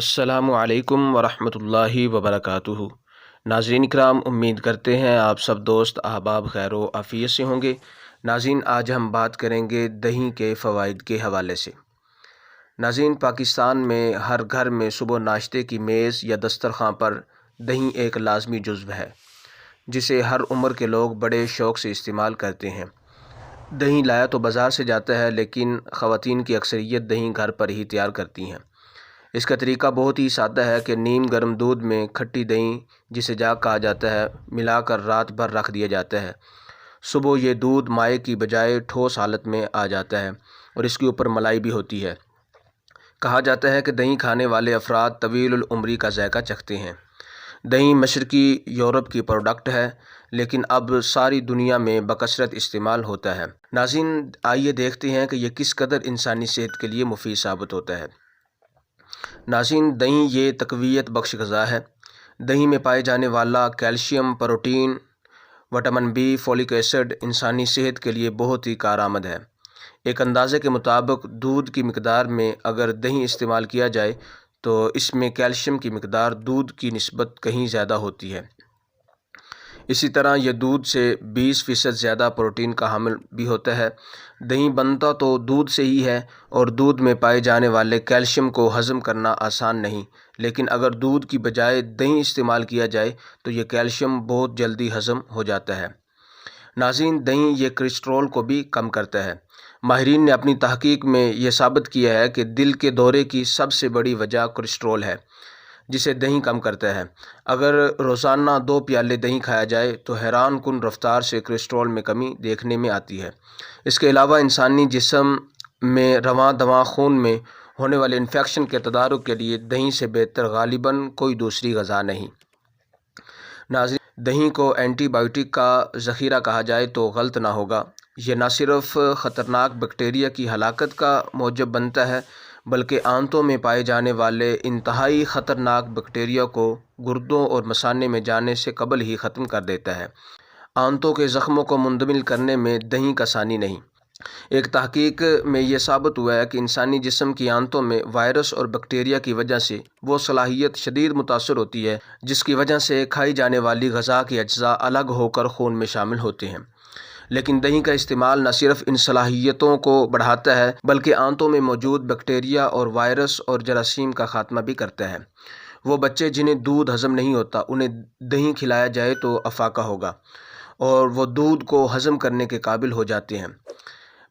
السلام علیکم ورحمۃ اللہ وبرکاتہ۔ ناظرین کرام، امید کرتے ہیں آپ سب دوست احباب خیر و عافیت سے ہوں گے۔ ناظرین، آج ہم بات کریں گے دہی کے فوائد کے حوالے سے۔ ناظرین، پاکستان میں ہر گھر میں صبح ناشتے کی میز یا دسترخوان پر دہی ایک لازمی جزو ہے، جسے ہر عمر کے لوگ بڑے شوق سے استعمال کرتے ہیں۔ دہی لایا تو بازار سے جاتا ہے، لیکن خواتین کی اکثریت دہی گھر پر ہی تیار کرتی ہیں۔ اس کا طریقہ بہت ہی سادہ ہے کہ نیم گرم دودھ میں کھٹی دہی، جسے جاگ کہا جاتا ہے، ملا کر رات بھر رکھ دیا جاتا ہے۔ صبح یہ دودھ مائع کی بجائے ٹھوس حالت میں آ جاتا ہے اور اس کے اوپر ملائی بھی ہوتی ہے۔ کہا جاتا ہے کہ دہی کھانے والے افراد طویل العمری کا ذائقہ چکھتے ہیں۔ دہی مشرقی یورپ کی پروڈکٹ ہے، لیکن اب ساری دنیا میں بکثرت استعمال ہوتا ہے۔ ناظرین، آئیے دیکھتے ہیں کہ یہ کس قدر انسانی صحت کے لیے مفید ثابت ہوتا ہے۔ ناظرین، دہی یہ تقویت بخش غذا ہے۔ دہی میں پائے جانے والا calcium, protein, vitamin B, folic acid انسانی صحت کے لیے بہت ہی کارآمد ہے۔ ایک اندازے کے مطابق دودھ کی مقدار میں اگر دہی استعمال کیا جائے تو اس میں کیلشیم کی مقدار دودھ کی نسبت کہیں زیادہ ہوتی ہے۔ اسی طرح یہ دودھ سے 20% زیادہ پروٹین کا حامل بھی ہوتا ہے۔ دہی بنتا تو دودھ سے ہی ہے اور دودھ میں پائے جانے والے کیلشیم کو ہضم کرنا آسان نہیں، لیکن اگر دودھ کی بجائے دہی استعمال کیا جائے تو یہ کیلشیم بہت جلدی ہضم ہو جاتا ہے۔ ناظرین، دہی یہ کولیسٹرول کو بھی کم کرتا ہے۔ ماہرین نے اپنی تحقیق میں یہ ثابت کیا ہے کہ دل کے دورے کی سب سے بڑی وجہ کولیسٹرول ہے، جسے دہی کم کرتا ہے۔ اگر روزانہ 2 پیالے دہی کھایا جائے تو حیران کن رفتار سے کولیسٹرول میں کمی دیکھنے میں آتی ہے۔ اس کے علاوہ انسانی جسم میں رواں دواں خون میں ہونے والے انفیکشن کے تدارک کے لیے دہی سے بہتر غالباً کوئی دوسری غذا نہیں۔ ناظرین، دہی کو اینٹی بائیوٹک کا ذخیرہ کہا جائے تو غلط نہ ہوگا۔ یہ نہ صرف خطرناک بیکٹیریا کی ہلاکت کا موجب بنتا ہے، بلکہ آنتوں میں پائے جانے والے انتہائی خطرناک بیکٹیریا کو گردوں اور مثانے میں جانے سے قبل ہی ختم کر دیتا ہے۔ آنتوں کے زخموں کو مندمل کرنے میں دہی کا ثانی نہیں۔ ایک تحقیق میں یہ ثابت ہوا ہے کہ انسانی جسم کی آنتوں میں وائرس اور بیکٹیریا کی وجہ سے وہ صلاحیت شدید متاثر ہوتی ہے جس کی وجہ سے کھائی جانے والی غذا کے اجزاء الگ ہو کر خون میں شامل ہوتے ہیں۔ لیکن دہی کا استعمال نہ صرف ان صلاحیتوں کو بڑھاتا ہے بلکہ آنتوں میں موجود بیکٹیریا اور وائرس اور جراثیم کا خاتمہ بھی کرتا ہے۔ وہ بچے جنہیں دودھ ہضم نہیں ہوتا، انہیں دہی کھلایا جائے تو افاقہ ہوگا اور وہ دودھ کو ہضم کرنے کے قابل ہو جاتے ہیں۔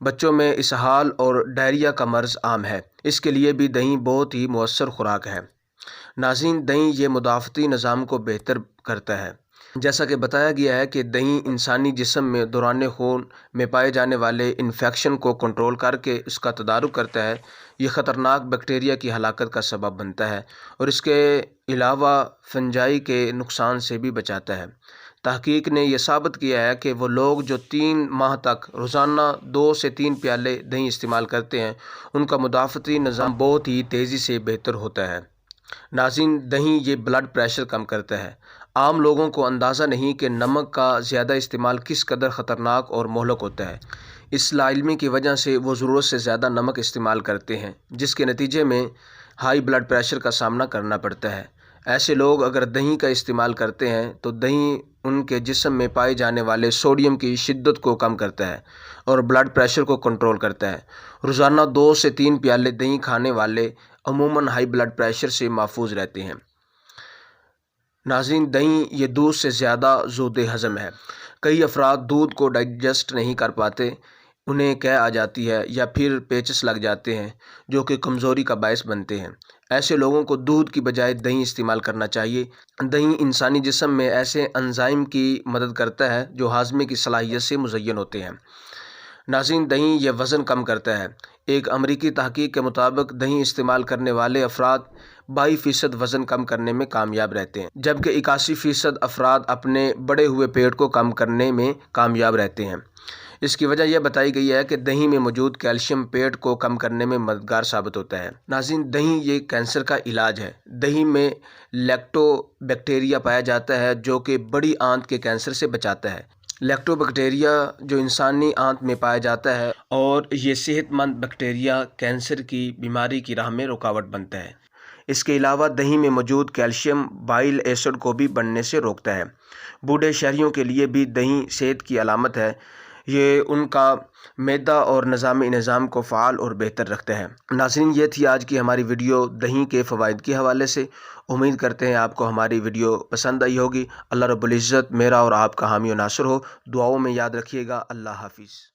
بچوں میں اسہال اور ڈائریا کا مرض عام ہے، اس کے لیے بھی دہی بہت ہی مؤثر خوراک ہے۔ ناظرین، دہی یہ مدافعتی نظام کو بہتر کرتا ہے۔ جیسا کہ بتایا گیا ہے کہ دہی انسانی جسم میں دوران خون میں پائے جانے والے انفیکشن کو کنٹرول کر کے اس کا تدارک کرتا ہے۔ یہ خطرناک بیکٹیریا کی ہلاکت کا سبب بنتا ہے اور اس کے علاوہ فنجائی کے نقصان سے بھی بچاتا ہے۔ تحقیق نے یہ ثابت کیا ہے کہ وہ لوگ جو 3 ماہ تک روزانہ 2 سے 3 پیالے دہی استعمال کرتے ہیں، ان کا مدافعتی نظام بہت ہی تیزی سے بہتر ہوتا ہے۔ ناظرین، دہی یہ بلڈ پریشر کم کرتا ہے۔ عام لوگوں کو اندازہ نہیں کہ نمک کا زیادہ استعمال کس قدر خطرناک اور مہلک ہوتا ہے۔ اس لاعلمی کی وجہ سے وہ ضرورت سے زیادہ نمک استعمال کرتے ہیں، جس کے نتیجے میں ہائی بلڈ پریشر کا سامنا کرنا پڑتا ہے۔ ایسے لوگ اگر دہی کا استعمال کرتے ہیں تو دہی ان کے جسم میں پائے جانے والے سوڈیم کی شدت کو کم کرتا ہے اور بلڈ پریشر کو کنٹرول کرتا ہے۔ روزانہ 2 سے 3 پیالے دہی کھانے والے عموماً ہائی بلڈ پریشر سے محفوظ رہتے ہیں۔ ناظرین، دہی یہ دودھ سے زیادہ زود ہضم ہے۔ کئی افراد دودھ کو ڈائجسٹ نہیں کر پاتے، انہیں قے آ جاتی ہے یا پھر پیچس لگ جاتے ہیں، جو کہ کمزوری کا باعث بنتے ہیں۔ ایسے لوگوں کو دودھ کی بجائے دہی استعمال کرنا چاہیے۔ دہی انسانی جسم میں ایسے انزائم کی مدد کرتا ہے جو ہاضمے کی صلاحیت سے مزین ہوتے ہیں۔ ناظرین، دہی یہ وزن کم کرتا ہے۔ ایک امریکی تحقیق کے مطابق دہی استعمال کرنے والے افراد 22% وزن کم کرنے میں کامیاب رہتے ہیں، جبکہ 81% افراد اپنے بڑے ہوئے پیٹ کو کم کرنے میں کامیاب رہتے ہیں۔ اس کی وجہ یہ بتائی گئی ہے کہ دہی میں موجود کیلشیم پیٹ کو کم کرنے میں مددگار ثابت ہوتا ہے۔ ناظرین، دہی یہ کینسر کا علاج ہے۔ دہی میں لیکٹو بیکٹیریا پایا جاتا ہے جو کہ بڑی آنت کے کینسر سے بچاتا ہے۔ لیکٹو بیکٹیریا جو انسانی آنت میں پایا جاتا ہے اور یہ صحت مند بیکٹیریا کینسر کی بیماری کی راہ میں رکاوٹ بنتا ہے۔ اس کے علاوہ دہی میں موجود کیلشیم بائل ایسڈ کو بھی بننے سے روکتا ہے۔ بوڑھے شہریوں کے لیے بھی دہی صحت کی علامت ہے، یہ ان کا معدہ اور نظام کو فعال اور بہتر رکھتا ہے۔ ناظرین، یہ تھی آج کی ہماری ویڈیو دہی کے فوائد کے حوالے سے۔ امید کرتے ہیں آپ کو ہماری ویڈیو پسند آئی ہوگی۔ اللہ رب العزت میرا اور آپ کا حامی و ناصر ہو۔ دعاؤں میں یاد رکھیے گا۔ اللہ حافظ۔